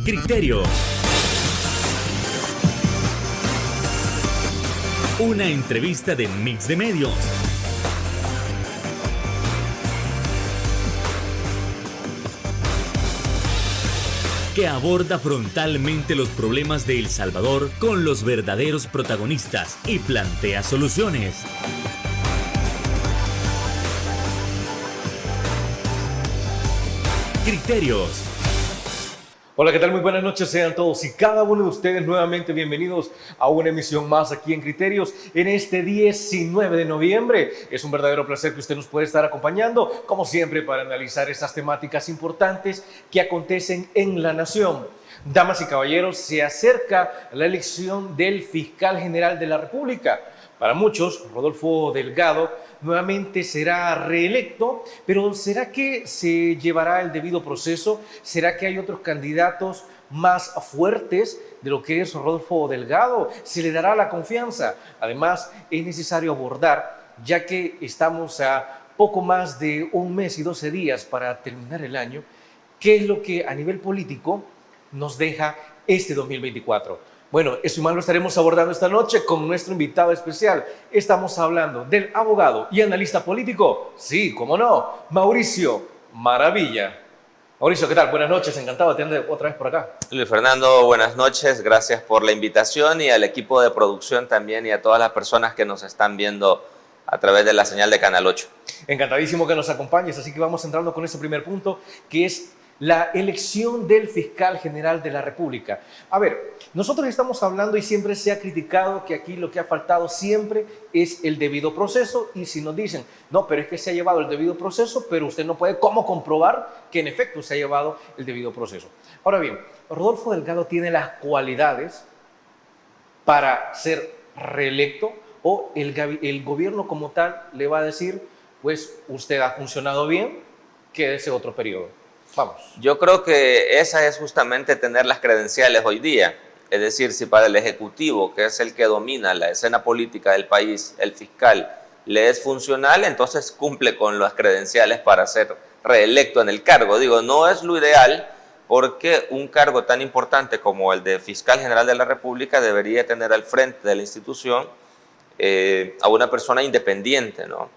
Criterio. Una entrevista de Mix de Medios. Que aborda frontalmente los problemas de El Salvador con los verdaderos protagonistas y plantea soluciones. Criterios. Hola, ¿qué tal? Muy buenas noches, sean todos y cada uno de ustedes nuevamente bienvenidos a una emisión más aquí en Criterios en este 19 de noviembre. Es un verdadero placer que usted nos pueda estar acompañando, como siempre, para analizar estas temáticas importantes que acontecen en la nación. Damas y caballeros, se acerca la elección del fiscal general de la República. Para muchos, Rodolfo Delgado nuevamente será reelecto, pero ¿será que se llevará el debido proceso? ¿Será que hay otros candidatos más fuertes de lo que es Rodolfo Delgado? ¿Se le dará la confianza? Además, es necesario abordar, ya que estamos a poco más de un mes y 12 días para terminar el año, qué es lo que a nivel político nos deja este 2024. Bueno, eso y más lo estaremos abordando esta noche con nuestro invitado especial. Estamos hablando del abogado y analista político, sí, cómo no, Mauricio Maravilla. Mauricio, ¿qué tal? Buenas noches, encantado de tenerte otra vez por acá. Luis Fernando, buenas noches, gracias por la invitación y al equipo de producción también y a todas las personas que nos están viendo a través de la señal de Canal 8. Encantadísimo que nos acompañes, así que vamos entrando con ese primer punto, que es la elección del fiscal general de la República. A ver, nosotros estamos hablando y siempre se ha criticado que aquí lo que ha faltado siempre es el debido proceso, y si nos dicen, no, pero es que se ha llevado el debido proceso, pero usted no puede cómo comprobar que en efecto se ha llevado el debido proceso. Ahora bien, Rodolfo Delgado tiene las cualidades para ser reelecto, o el gobierno como tal le va a decir, pues usted ha funcionado bien, quédese otro periodo. Vamos. Yo creo que esa es justamente tener las credenciales hoy día. Es decir, si para el Ejecutivo, que es el que domina la escena política del país, el fiscal, le es funcional, entonces cumple con las credenciales para ser reelecto en el cargo. Digo, no es lo ideal porque un cargo tan importante como el de fiscal general de la República debería tener al frente de la institución a una persona independiente, ¿no?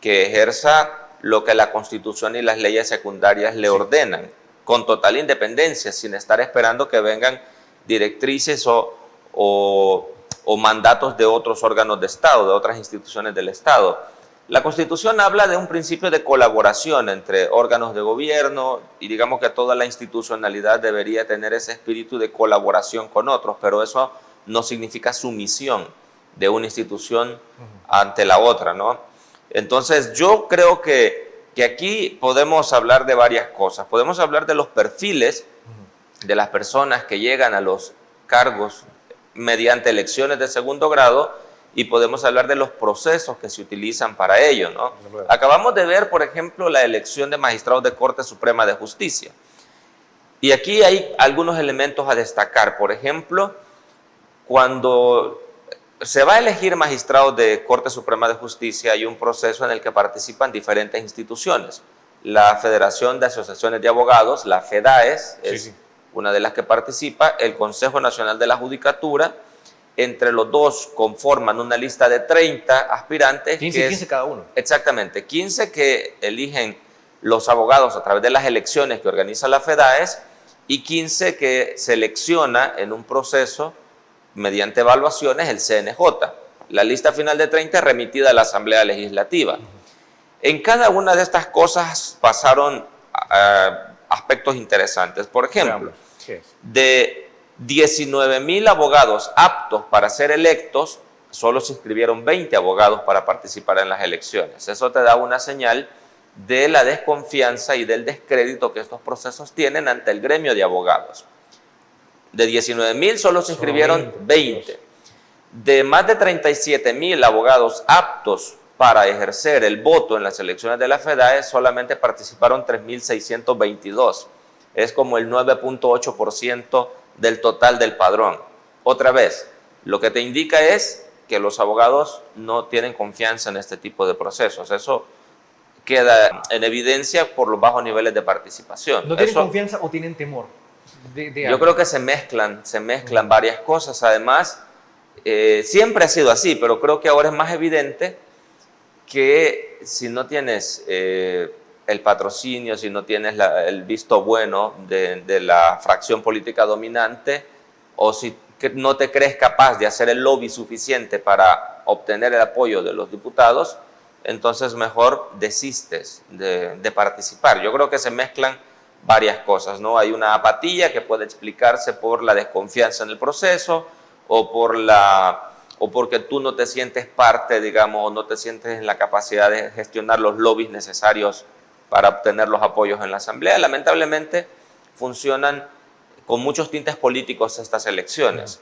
Que ejerza lo que la Constitución y las leyes secundarias le ordenan, con total independencia, sin estar esperando que vengan directrices o mandatos de otros órganos de Estado, de otras instituciones del Estado. La Constitución habla de un principio de colaboración entre órganos de gobierno y digamos que toda la institucionalidad debería tener ese espíritu de colaboración con otros, pero eso no significa sumisión de una institución ante la otra, ¿no? Entonces yo creo que aquí podemos hablar de varias cosas. Podemos hablar de los perfiles de las personas que llegan a los cargos mediante elecciones de segundo grado y podemos hablar de los procesos que se utilizan para ello, ¿no? Acabamos de ver, por ejemplo, la elección de magistrados de Corte Suprema de Justicia. Y aquí hay algunos elementos a destacar. Por ejemplo, cuando se va a elegir magistrados de Corte Suprema de Justicia, hay un proceso en el que participan diferentes instituciones. La Federación de Asociaciones de Abogados, la FEDAES, es una de las que participa, el Consejo Nacional de la Judicatura. Entre los dos conforman una lista de 30 aspirantes. 15 cada uno. Exactamente, 15 que eligen los abogados a través de las elecciones que organiza la FEDAES y 15 que selecciona en un proceso mediante evaluaciones el CNJ. La lista final de 30 es remitida a la Asamblea Legislativa. En cada una de estas cosas pasaron aspectos interesantes. Por ejemplo, de 19,000 abogados aptos para ser electos, solo se inscribieron 20 abogados para participar en las elecciones. Eso te da una señal de la desconfianza y del descrédito que estos procesos tienen ante el gremio de abogados. De 19,000 solo se inscribieron 20. De más de 37,000 abogados aptos para ejercer el voto en las elecciones de la FEDAES, solamente participaron 3,622. Es como el 9.8% del total del padrón. Otra vez, lo que te indica es que los abogados no tienen confianza en este tipo de procesos. Eso queda en evidencia por los bajos niveles de participación. ¿No tienen confianza o tienen temor? Yo creo que se mezclan varias cosas. Además, siempre ha sido así, pero creo que ahora es más evidente que si no tienes el patrocinio, si no tienes el visto bueno de la fracción política dominante, o si no te crees capaz de hacer el lobby suficiente para obtener el apoyo de los diputados, entonces mejor desistes de participar. Yo creo que se mezclan varias cosas, ¿no? Hay una apatía que puede explicarse por la desconfianza en el proceso o porque tú no te sientes parte, digamos, o no te sientes en la capacidad de gestionar los lobbies necesarios para obtener los apoyos en la Asamblea. Lamentablemente funcionan con muchos tintes políticos estas elecciones.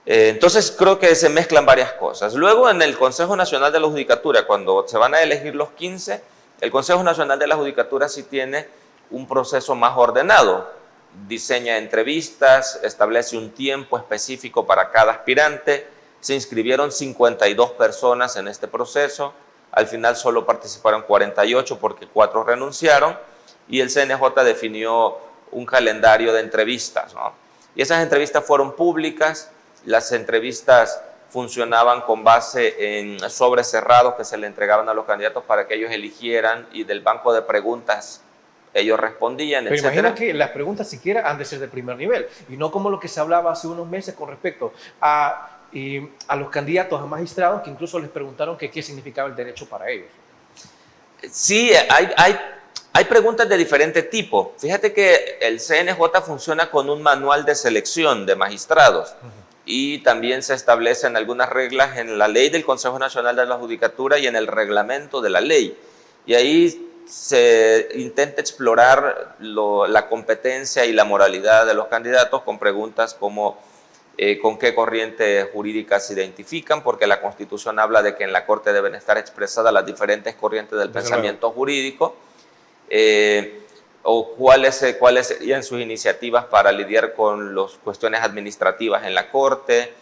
Entonces creo que se mezclan varias cosas. Luego en el Consejo Nacional de la Judicatura, cuando se van a elegir los 15, el Consejo Nacional de la Judicatura sí tiene un proceso más ordenado. Diseña entrevistas, establece un tiempo específico para cada aspirante. Se inscribieron 52 personas en este proceso. Al final solo participaron 48 porque 4 renunciaron. Y el CNJ definió un calendario de entrevistas, ¿no? Y esas entrevistas fueron públicas. Las entrevistas funcionaban con base en sobres cerrados que se le entregaban a los candidatos para que ellos eligieran, y del banco de preguntas ellos respondían, Pero etcétera. imagina que las preguntas siquiera han de ser de primer nivel y no como lo que se hablaba hace unos meses con respecto a los candidatos a magistrados, que incluso les preguntaron que qué significaba el derecho para ellos. Sí, hay preguntas de diferente tipo. Fíjate que el CNJ funciona con un manual de selección de magistrados. Y también se establecen algunas reglas en la ley del Consejo Nacional de la Judicatura y en el reglamento de la ley. Y ahí se intenta explorar la competencia y la moralidad de los candidatos con preguntas como con qué corriente jurídica se identifican, porque la Constitución habla de que en la Corte deben estar expresadas las diferentes corrientes del pensamiento jurídico, o cuáles serían sus iniciativas para lidiar con las cuestiones administrativas en la Corte,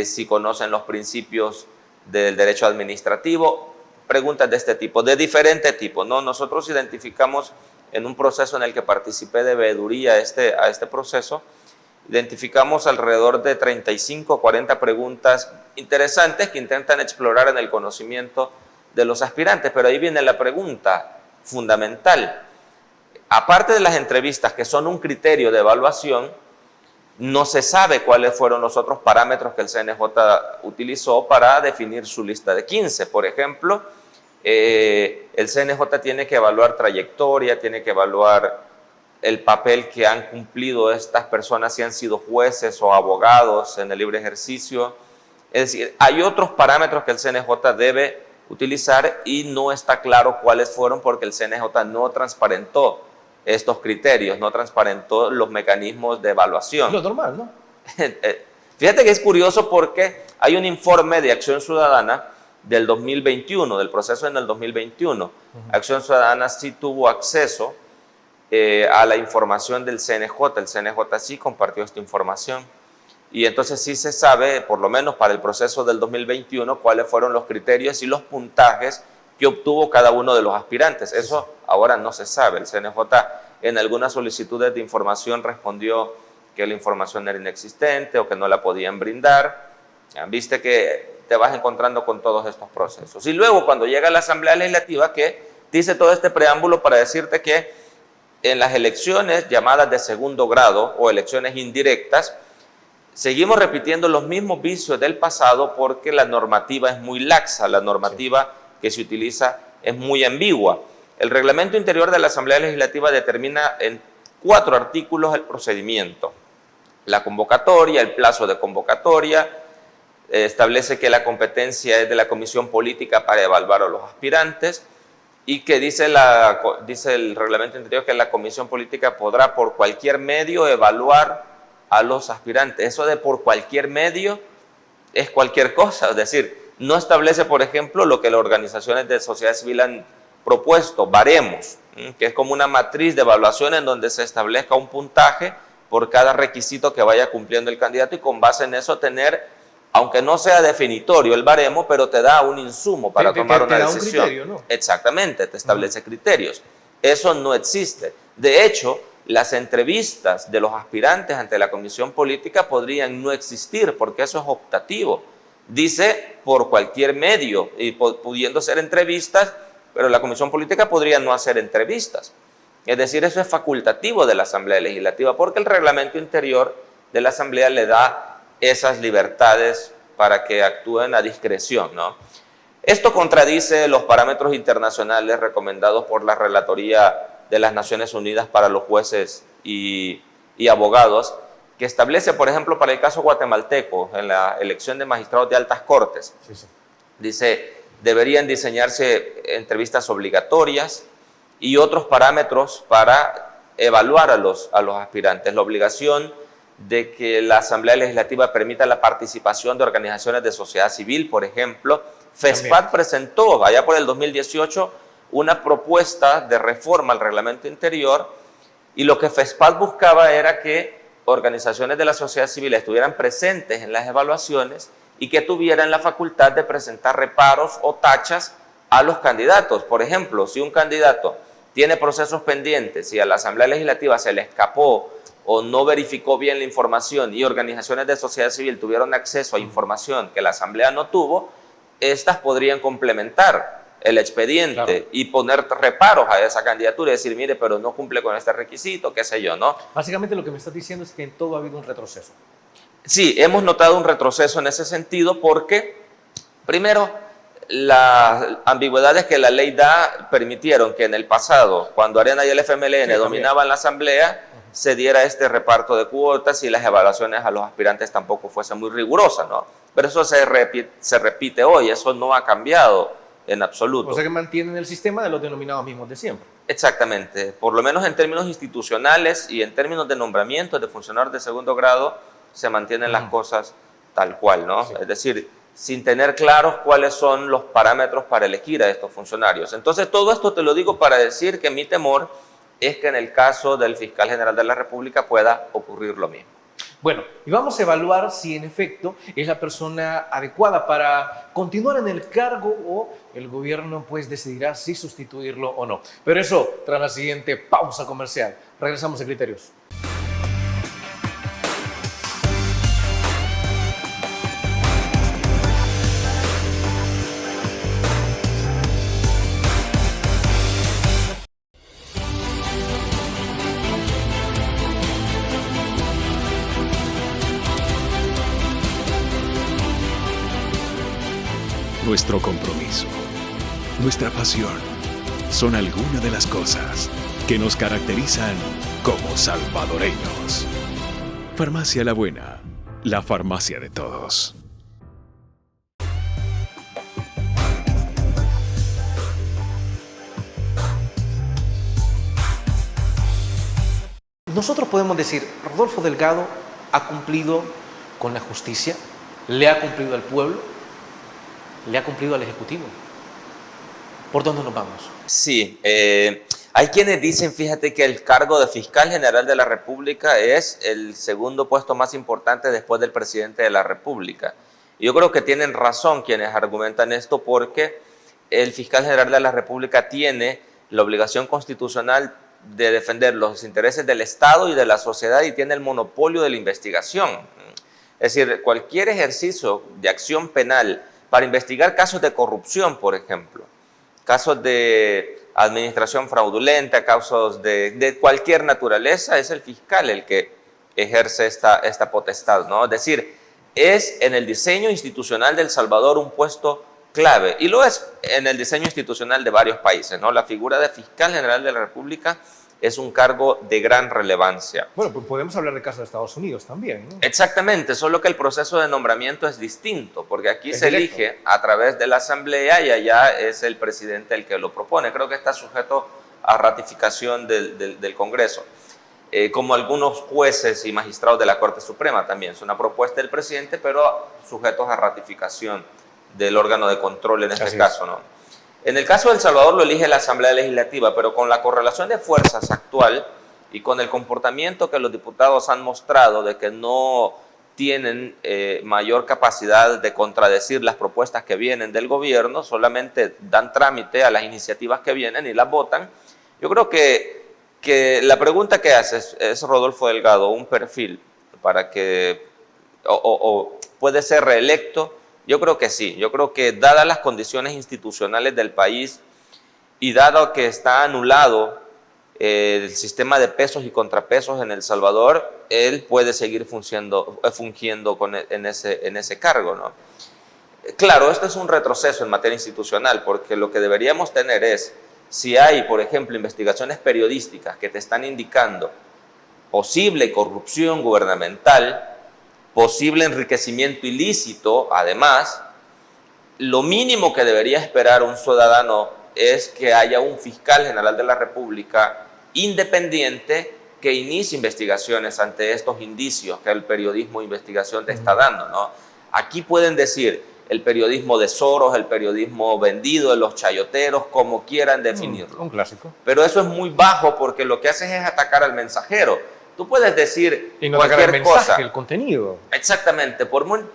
si conocen los principios del derecho administrativo, preguntas de este tipo, de diferente tipo, ¿no? Nosotros identificamos en un proceso en el que participé de veeduría a este proceso, identificamos alrededor de 35 o 40 preguntas interesantes que intentan explorar en el conocimiento de los aspirantes, pero ahí viene la pregunta fundamental. Aparte de las entrevistas, que son un criterio de evaluación, no se sabe cuáles fueron los otros parámetros que el CNJ utilizó para definir su lista de 15. Por ejemplo, el CNJ tiene que evaluar trayectoria, tiene que evaluar el papel que han cumplido estas personas, si han sido jueces o abogados en el libre ejercicio. Es decir, hay otros parámetros que el CNJ debe utilizar y no está claro cuáles fueron porque el CNJ no transparentó estos criterios, no transparentó los mecanismos de evaluación. Es lo normal, ¿no? Fíjate que es curioso porque hay un informe de Acción Ciudadana del 2021, del proceso en el 2021. Acción Ciudadana sí tuvo acceso a la información del CNJ. El CNJ sí compartió esta información. Y entonces sí se sabe, por lo menos para el proceso del 2021, cuáles fueron los criterios y los puntajes que obtuvo cada uno de los aspirantes. Eso ahora no se sabe. El CNJ en algunas solicitudes de información respondió que la información era inexistente o que no la podían brindar. Viste que te vas encontrando con todos estos procesos. Y luego cuando llega la Asamblea Legislativa, que dice todo este preámbulo para decirte que en las elecciones llamadas de segundo grado o elecciones indirectas, seguimos repitiendo los mismos vicios del pasado porque la normativa es muy laxa, la normativa que se utiliza es muy ambigua. El reglamento interior de la Asamblea Legislativa determina en 4 artículos el procedimiento. La convocatoria, el plazo de convocatoria, establece que la competencia es de la Comisión Política para evaluar a los aspirantes y que dice el reglamento interior que la Comisión Política podrá por cualquier medio evaluar a los aspirantes. Eso de por cualquier medio es cualquier cosa, es decir, no establece, por ejemplo, lo que las organizaciones de sociedad civil han propuesto, baremos, que es como una matriz de evaluación en donde se establezca un puntaje por cada requisito que vaya cumpliendo el candidato y con base en eso tener, aunque no sea definitorio el baremo, pero te da un insumo para tomar una decisión. Un criterio, ¿no? Exactamente, te establece criterios. Eso no existe. De hecho, las entrevistas de los aspirantes ante la comisión política podrían no existir porque eso es optativo. Dice por cualquier medio y pudiendo ser entrevistas, pero la comisión política podría no hacer entrevistas. Es decir, eso es facultativo de la Asamblea Legislativa porque el reglamento interior de la Asamblea le da esas libertades para que actúen a discreción, ¿no? Esto contradice los parámetros internacionales recomendados por la Relatoría de las Naciones Unidas para los jueces y abogados, que establece, por ejemplo, para el caso guatemalteco, en la elección de magistrados de altas cortes, dice, deberían diseñarse entrevistas obligatorias y otros parámetros para evaluar a los aspirantes. La obligación de que la Asamblea Legislativa permita la participación de organizaciones de sociedad civil, por ejemplo. FESPAD presentó allá por el 2018 una propuesta de reforma al reglamento interior y lo que FESPAD buscaba era que organizaciones de la sociedad civil estuvieran presentes en las evaluaciones y que tuvieran la facultad de presentar reparos o tachas a los candidatos. Por ejemplo, si un candidato tiene procesos pendientes y a la Asamblea Legislativa se le escapó o no verificó bien la información y organizaciones de sociedad civil tuvieron acceso a información que la Asamblea no tuvo, estas podrían complementar el expediente y poner reparos a esa candidatura y decir, mire, pero no cumple con este requisito, qué sé yo, ¿no? Básicamente lo que me estás diciendo es que en todo ha habido un retroceso. Sí, hemos notado un retroceso en ese sentido porque, primero, las ambigüedades que la ley da permitieron que en el pasado, cuando Arena y el FMLN dominaban la Asamblea, se diera este reparto de cuotas y las evaluaciones a los aspirantes tampoco fuesen muy rigurosas, ¿no? Pero eso se repite hoy, eso no ha cambiado en absoluto. O sea que mantienen el sistema de los denominados mismos de siempre. Exactamente, por lo menos en términos institucionales y en términos de nombramiento de funcionarios de segundo grado, se mantienen las cosas tal cual, ¿no? Sí. Es decir, sin tener claros cuáles son los parámetros para elegir a estos funcionarios. Entonces, todo esto te lo digo para decir que mi temor es que en el caso del fiscal general de la República pueda ocurrir lo mismo. Bueno, y vamos a evaluar si en efecto es la persona adecuada para continuar en el cargo o el gobierno pues decidirá si sustituirlo o no. Pero eso tras la siguiente pausa comercial. Regresamos a Criterios. Nuestro compromiso, nuestra pasión, son algunas de las cosas que nos caracterizan como salvadoreños. Farmacia La Buena, la farmacia de todos. Nosotros podemos decir, Rodolfo Delgado ha cumplido con la justicia, le ha cumplido al pueblo, le ha cumplido al Ejecutivo. ¿Por dónde nos vamos? Sí, hay quienes dicen, fíjate, que el cargo de fiscal general de la República es el segundo puesto más importante después del presidente de la República. Y yo creo que tienen razón quienes argumentan esto porque el fiscal general de la República tiene la obligación constitucional de defender los intereses del Estado y de la sociedad y tiene el monopolio de la investigación. Es decir, cualquier ejercicio de acción penal para investigar casos de corrupción, por ejemplo, casos de administración fraudulenta, casos de cualquier naturaleza, es el fiscal el que ejerce esta potestad, ¿no? Es decir, es en el diseño institucional de El Salvador un puesto clave, y lo es en el diseño institucional de varios países, ¿no? La figura de fiscal general de la República es un cargo de gran relevancia. Bueno, pues podemos hablar de caso de Estados Unidos también, ¿no? Exactamente, solo que el proceso de nombramiento es distinto, porque aquí se elige a través de la Asamblea y allá es el presidente el que lo propone. Creo que está sujeto a ratificación del Congreso, como algunos jueces y magistrados de la Corte Suprema también. Es una propuesta del presidente, pero sujetos a ratificación del órgano de control en este caso, ¿no? En el caso de El Salvador lo elige la Asamblea Legislativa, pero con la correlación de fuerzas actual y con el comportamiento que los diputados han mostrado de que no tienen mayor capacidad de contradecir las propuestas que vienen del gobierno, solamente dan trámite a las iniciativas que vienen y las votan, yo creo que que la pregunta que haces es Rodolfo Delgado, un perfil para que, o puede ser reelecto. Yo creo que sí, yo creo que dadas las condiciones institucionales del país y dado que está anulado el sistema de pesos y contrapesos en El Salvador, él puede seguir fungiendo en ese cargo, ¿no? Claro, esto es un retroceso en materia institucional, porque lo que deberíamos tener es, si hay, por ejemplo, investigaciones periodísticas que te están indicando posible corrupción gubernamental, posible enriquecimiento ilícito, además, lo mínimo que debería esperar un ciudadano es que haya un fiscal general de la República independiente que inicie investigaciones ante estos indicios que el periodismo de investigación te está dando, ¿no? Aquí pueden decir el periodismo de Soros, el periodismo vendido, de los chayoteros, como quieran definirlo. Un clásico. Pero eso es muy bajo porque lo que haces es atacar al mensajero. Tú puedes decir y no cualquier atacar el mensaje, cosa. El contenido. Exactamente. Por muy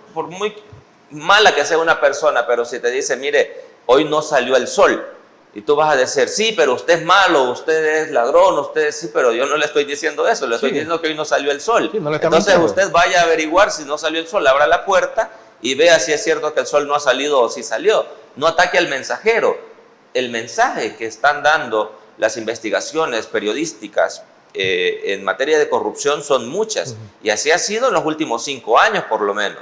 mala que sea una persona, pero si te dice, mire, hoy no salió el sol, y tú vas a decir, sí, pero usted es malo, usted es ladrón, usted sí, pero yo no le estoy diciendo eso, le estoy diciendo que hoy no salió el sol. Sí, no le Entonces usted vaya a averiguar si no salió el sol, abra la puerta y vea si es cierto que el sol no ha salido o si salió. No ataque al mensajero. El mensaje que están dando las investigaciones periodísticas en materia de corrupción son muchas, y así ha sido en los últimos 5 años por lo menos.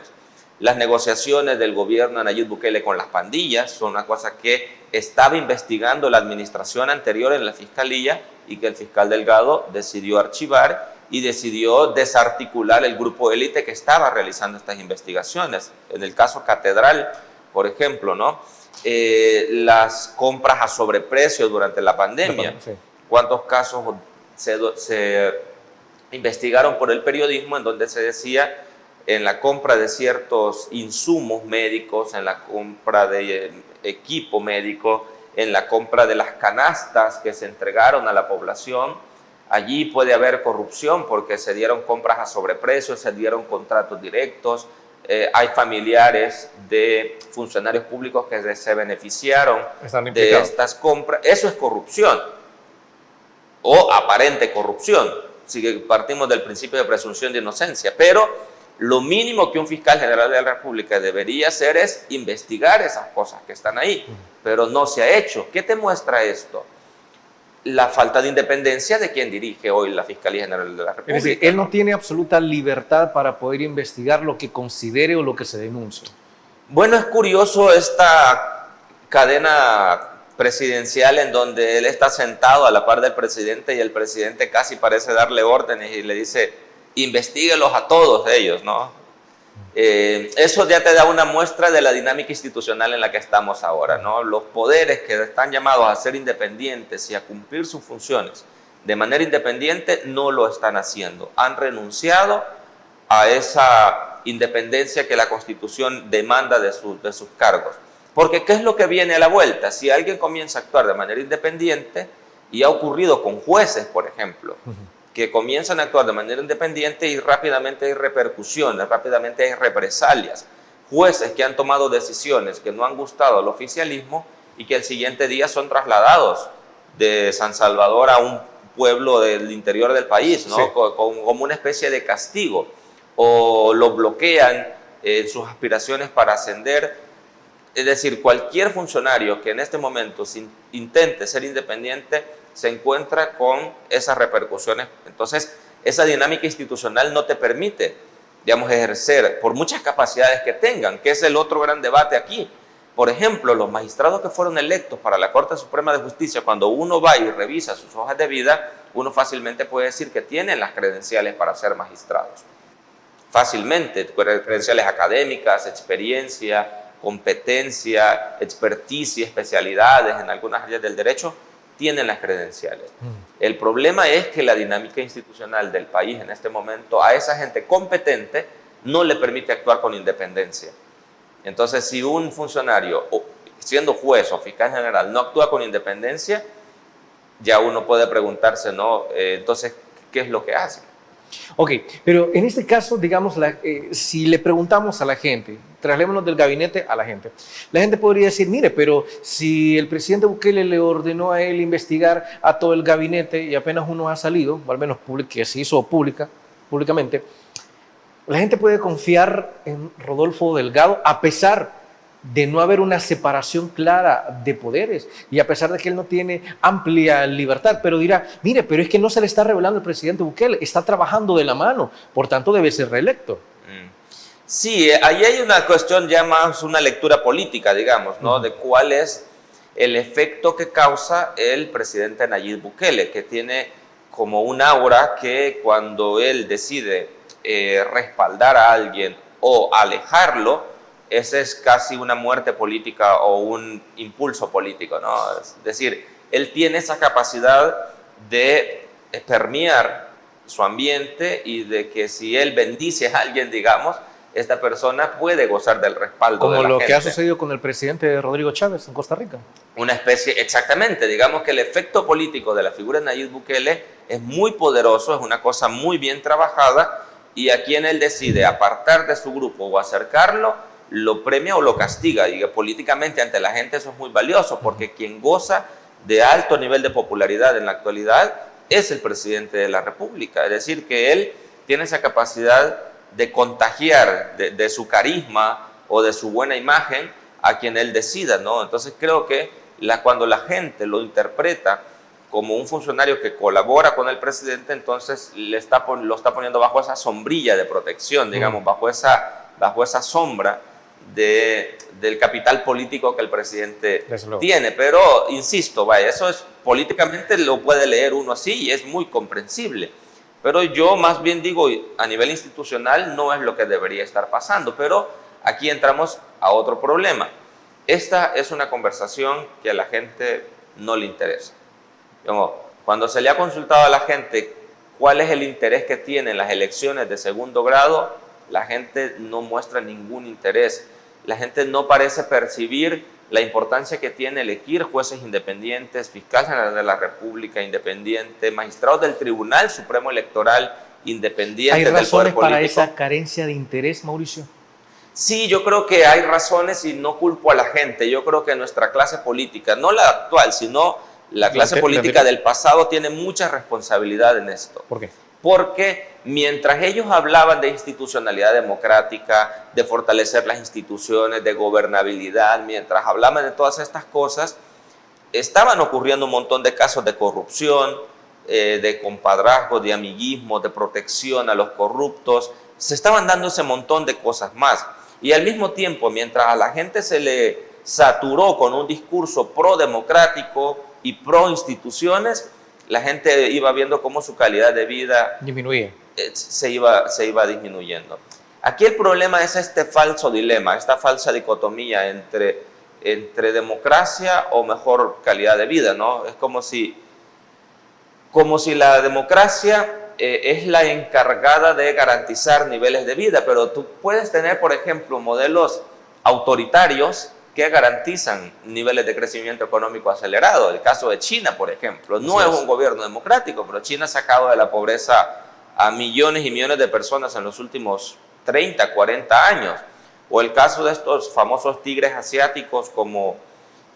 Las negociaciones del gobierno de Nayib Bukele con las pandillas son una cosa que estaba investigando la administración anterior en la Fiscalía y que el fiscal Delgado decidió archivar y decidió desarticular el grupo élite que estaba realizando estas investigaciones. En el caso Catedral, por ejemplo, ¿no? Las compras a sobreprecio durante la pandemia. Sí. ¿Cuántos casos se investigaron por el periodismo en donde se decía en la compra de ciertos insumos médicos, en la compra de equipo médico, en la compra de las canastas que se entregaron a la población? Allí puede haber corrupción porque se dieron compras a sobreprecio, se dieron contratos directos, hay familiares de funcionarios públicos que se beneficiaron de estas compras. Eso es corrupción o aparente corrupción, si partimos del principio de presunción de inocencia, pero lo mínimo que un fiscal general de la República debería hacer es investigar esas cosas que están ahí, pero no se ha hecho. ¿Qué te muestra esto? La falta de independencia de quien dirige hoy la Fiscalía General de la República. Es decir, él no tiene absoluta libertad para poder investigar lo que considere o lo que se denuncie. Bueno, es curioso esta cadena presidencial en donde él está sentado a la par del presidente y el presidente casi parece darle órdenes y le dice, investíguelos a todos ellos, ¿no? Eso ya te da una muestra de la dinámica institucional en la que estamos ahora, ¿no? Los poderes que están llamados a ser independientes y a cumplir sus funciones de manera independiente no lo están haciendo. Han renunciado a esa independencia que la Constitución demanda de sus cargos. Porque ¿qué es lo que viene a la vuelta? Si alguien comienza a actuar de manera independiente, y ha ocurrido con jueces, por ejemplo, que comienzan a actuar de manera independiente y rápidamente hay repercusiones, rápidamente hay represalias. Jueces que han tomado decisiones que no han gustado al oficialismo y que el siguiente día son trasladados de San Salvador a un pueblo del interior del país, ¿no? Sí. Como una especie de castigo, o lo bloquean en sus aspiraciones para ascender. Es decir, cualquier funcionario que en este momento intente ser independiente se encuentra con esas repercusiones. Entonces, esa dinámica institucional no te permite, digamos, ejercer por muchas capacidades que tengan, que es el otro gran debate aquí. Por ejemplo, los magistrados que fueron electos para la Corte Suprema de Justicia, cuando uno va y revisa sus hojas de vida, uno fácilmente puede decir que tienen las credenciales para ser magistrados. Fácilmente, credenciales académicas, experiencia, competencia, experticia, especialidades en algunas áreas del derecho, tienen las credenciales. El problema es que la dinámica institucional del país en este momento a esa gente competente no le permite actuar con independencia. Entonces, si un funcionario, siendo juez o fiscal general, no actúa con independencia, ya uno puede preguntarse, ¿no? Entonces, ¿qué es lo que hace? Ok, pero en este caso, digamos, si le preguntamos a la gente, trasladémonos del gabinete a la gente podría decir, mire, pero si el presidente Bukele le ordenó a él investigar a todo el gabinete y apenas uno ha salido, o al menos que se hizo públicamente, la gente puede confiar en Rodolfo Delgado a pesar de no haber una separación clara de poderes y a pesar de que él no tiene amplia libertad, pero dirá, mire, pero es que no se le está revelando al presidente Bukele, está trabajando de la mano, por tanto debe ser reelecto. Sí, ahí hay una cuestión ya más, una lectura política, digamos, ¿no? De cuál es el efecto que causa el presidente Nayib Bukele, que tiene como un aura que cuando él decide respaldar a alguien o alejarlo, esa es casi una muerte política o un impulso político, ¿no? Es decir, él tiene esa capacidad de permear su ambiente y de que si él bendice a alguien, digamos, esta persona puede gozar del respaldo de la gente. Como lo que ha sucedido con el presidente Rodrigo Chávez en Costa Rica. Una especie, exactamente, digamos que el efecto político de la figura de Nayib Bukele es muy poderoso, es una cosa muy bien trabajada y a quien él decide apartar de su grupo o acercarlo, lo premia o lo castiga, y que políticamente ante la gente eso es muy valioso, porque quien goza de alto nivel de popularidad en la actualidad es el presidente de la República, es decir, que él tiene esa capacidad de contagiar de su carisma o de su buena imagen a quien él decida, ¿no? Entonces creo que cuando la gente lo interpreta como un funcionario que colabora con el presidente, entonces lo está poniendo bajo esa sombrilla de protección, digamos, bajo esa sombra del capital político que el presidente tiene. Pero, insisto, vaya, eso es políticamente lo puede leer uno así y es muy comprensible. Pero yo más bien digo, a nivel institucional no es lo que debería estar pasando. Pero aquí entramos a otro problema. Esta es una conversación que a la gente no le interesa. Cuando se le ha consultado a la gente cuál es el interés que tiene en las elecciones de segundo grado, la gente no muestra ningún interés. La gente no parece percibir la importancia que tiene elegir jueces independientes, fiscales generales de la República independiente, magistrados del Tribunal Supremo Electoral independiente. ¿Hay del razones poder político para esa carencia de interés, Mauricio? Sí, yo creo que hay razones y no culpo a la gente. Yo creo que nuestra clase política, no la actual, sino la clase política del pasado, tiene mucha responsabilidad en esto. ¿Por qué? Porque mientras ellos hablaban de institucionalidad democrática, de fortalecer las instituciones, de gobernabilidad, mientras hablaban de todas estas cosas, estaban ocurriendo un montón de casos de corrupción, de compadrazgo, de amiguismo, de protección a los corruptos. Se estaban dando ese montón de cosas más. Y al mismo tiempo, mientras a la gente se le saturó con un discurso pro-democrático y pro-instituciones, la gente iba viendo cómo su calidad de vida disminuía. Se iba disminuyendo. Aquí el problema es este falso dilema, esta falsa dicotomía entre democracia o mejor calidad de vida, ¿no? Es como si la democracia es la encargada de garantizar niveles de vida, pero tú puedes tener, por ejemplo, modelos autoritarios que garantizan niveles de crecimiento económico acelerado. El caso de China, por ejemplo, no es un gobierno democrático, pero China ha sacado de la pobreza a millones y millones de personas en los últimos 30, 40 años. O el caso de estos famosos tigres asiáticos como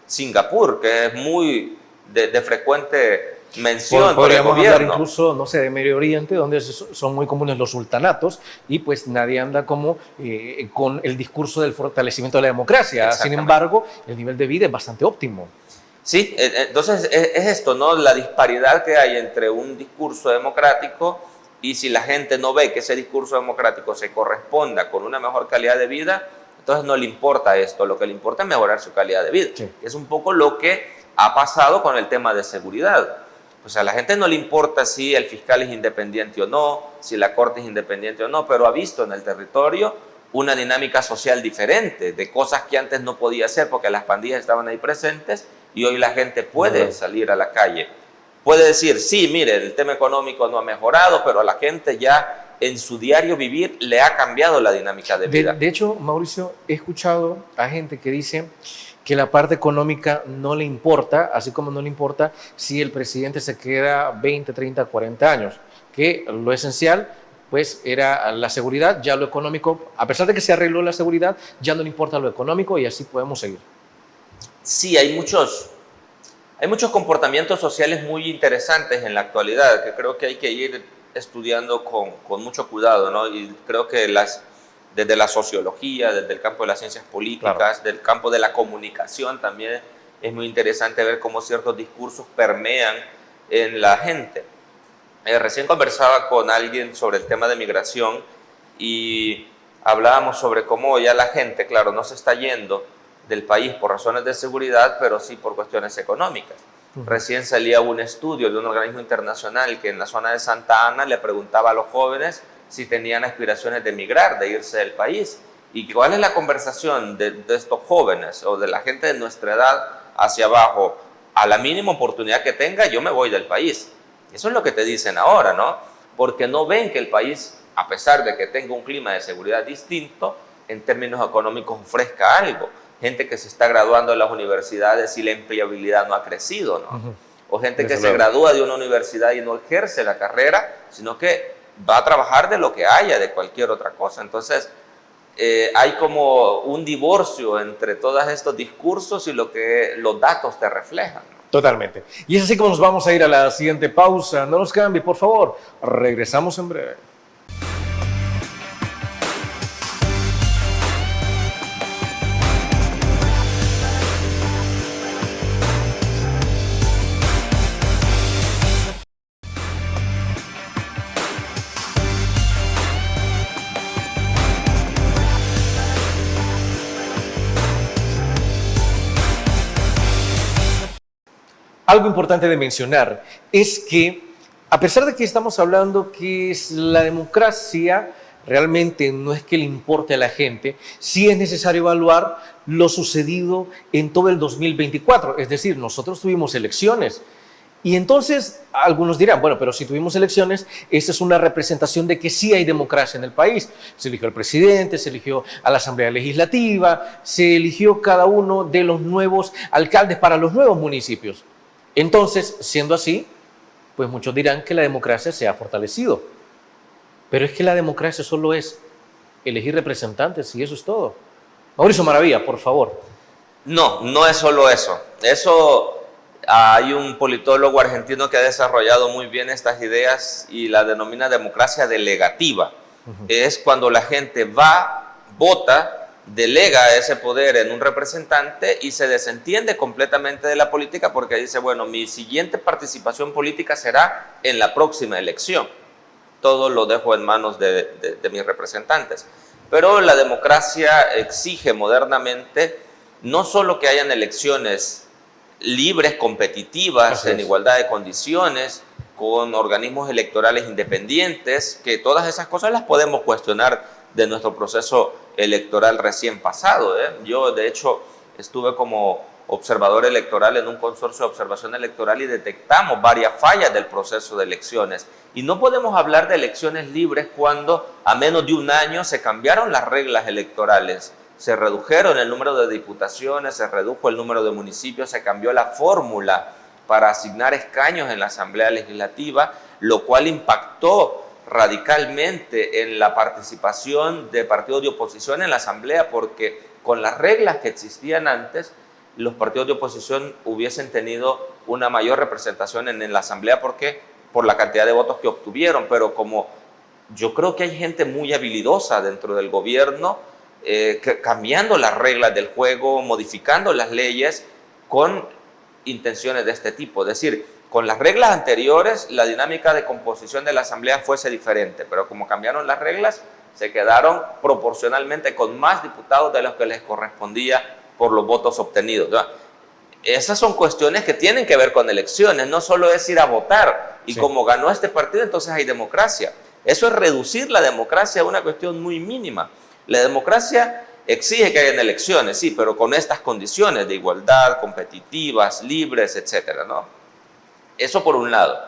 Singapur, que es muy de frecuente mención por el podríamos gobierno. hablar incluso, no sé, de Medio Oriente, donde son muy comunes los sultanatos y pues nadie anda como con el discurso del fortalecimiento de la democracia. Sin embargo, el nivel de vida es bastante óptimo. Sí, entonces es esto, ¿no? La disparidad que hay entre un discurso democrático y si la gente no ve que ese discurso democrático se corresponda con una mejor calidad de vida, entonces no le importa esto, lo que le importa es mejorar su calidad de vida. Sí. Es un poco lo que ha pasado con el tema de seguridad. O sea, a la gente no le importa si el fiscal es independiente o no, si la corte es independiente o no, pero ha visto en el territorio una dinámica social diferente, de cosas que antes no podía hacer porque las pandillas estaban ahí presentes y hoy la gente puede salir a la calle. Puede decir, sí, mire, el tema económico no ha mejorado, pero a la gente ya en su diario vivir le ha cambiado la dinámica de vida. De hecho, Mauricio, he escuchado a gente que dice que la parte económica no le importa, así como no le importa si el presidente se queda 20, 30, 40 años, que lo esencial pues era la seguridad, ya lo económico, a pesar de que se arregló la seguridad, ya no le importa lo económico y así podemos seguir. Sí, hay muchos comportamientos sociales muy interesantes en la actualidad que creo que hay que ir estudiando con mucho cuidado, ¿no? Y creo que desde la sociología, desde el campo de las ciencias políticas, claro, del campo de la comunicación también es muy interesante ver cómo ciertos discursos permean en la gente. Recién conversaba con alguien sobre el tema de migración y hablábamos sobre cómo ya la gente, claro, no se está yendo del país por razones de seguridad, pero sí por cuestiones económicas. Recién salía un estudio de un organismo internacional que en la zona de Santa Ana le preguntaba a los jóvenes si tenían aspiraciones de emigrar, de irse del país. ¿Y cuál es la conversación de estos jóvenes o de la gente de nuestra edad hacia abajo? A la mínima oportunidad que tenga, yo me voy del país. Eso es lo que te dicen ahora, ¿no? Porque no ven que el país, a pesar de que tenga un clima de seguridad distinto, en términos económicos ofrezca algo. Gente que se está graduando de las universidades y la empleabilidad no ha crecido, ¿no? O gente que se gradúa de una universidad y no ejerce la carrera, sino que va a trabajar de lo que haya, de cualquier otra cosa. Entonces, hay como un divorcio entre todos estos discursos y lo que los datos te reflejan, ¿no? Totalmente. Y es así como nos vamos a ir a la siguiente pausa. No nos cambie, por favor. Regresamos en breve. Algo importante de mencionar es que, a pesar de que estamos hablando que es la democracia, realmente no es que le importe a la gente, sí es necesario evaluar lo sucedido en todo el 2024. Es decir, nosotros tuvimos elecciones. Y entonces algunos dirán, bueno, pero si tuvimos elecciones, esta es una representación de que sí hay democracia en el país. Se eligió al presidente, se eligió a la Asamblea Legislativa, se eligió cada uno de los nuevos alcaldes para los nuevos municipios. Entonces, siendo así, pues muchos dirán que la democracia se ha fortalecido. Pero es que la democracia solo es elegir representantes y eso es todo. Mauricio Maravilla, por favor. No, no es solo eso. Hay un politólogo argentino que ha desarrollado muy bien estas ideas y la denomina democracia delegativa. Es cuando la gente va, vota, delega ese poder en un representante y se desentiende completamente de la política porque dice, bueno, mi siguiente participación política será en la próxima elección. Todo lo dejo en manos de mis representantes. Pero la democracia exige modernamente no solo que hayan elecciones libres, competitivas, en igualdad de condiciones, con organismos electorales independientes, que todas esas cosas las podemos cuestionar de nuestro proceso electoral recién pasado. Yo, de hecho, estuve como observador electoral en un consorcio de observación electoral y detectamos varias fallas del proceso de elecciones. Y no podemos hablar de elecciones libres cuando a menos de un año se cambiaron las reglas electorales. Se redujeron el número de diputaciones, se redujo el número de municipios, se cambió la fórmula para asignar escaños en la Asamblea Legislativa, lo cual impactó radicalmente en la participación de partidos de oposición en la Asamblea, porque con las reglas que existían antes, los partidos de oposición hubiesen tenido una mayor representación en la Asamblea por la cantidad de votos que obtuvieron, pero como yo creo que hay gente muy habilidosa dentro del gobierno, cambiando las reglas del juego, modificando las leyes con intenciones de este tipo. Es decir, con las reglas anteriores, la dinámica de composición de la Asamblea fuese diferente, pero como cambiaron las reglas, se quedaron proporcionalmente con más diputados de los que les correspondía por los votos obtenidos. Esas son cuestiones que tienen que ver con elecciones, no solo es ir a votar y como ganó este partido, entonces hay democracia. Eso es reducir la democracia a una cuestión muy mínima. La democracia exige que hayan elecciones, sí, pero con estas condiciones de igualdad, competitivas, libres, etcétera, ¿no? Eso por un lado.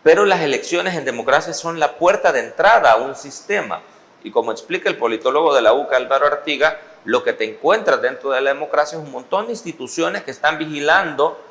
Pero las elecciones en democracia son la puerta de entrada a un sistema. Y como explica el politólogo de la UCA, Álvaro Artiga, lo que te encuentras dentro de la democracia es un montón de instituciones que están vigilando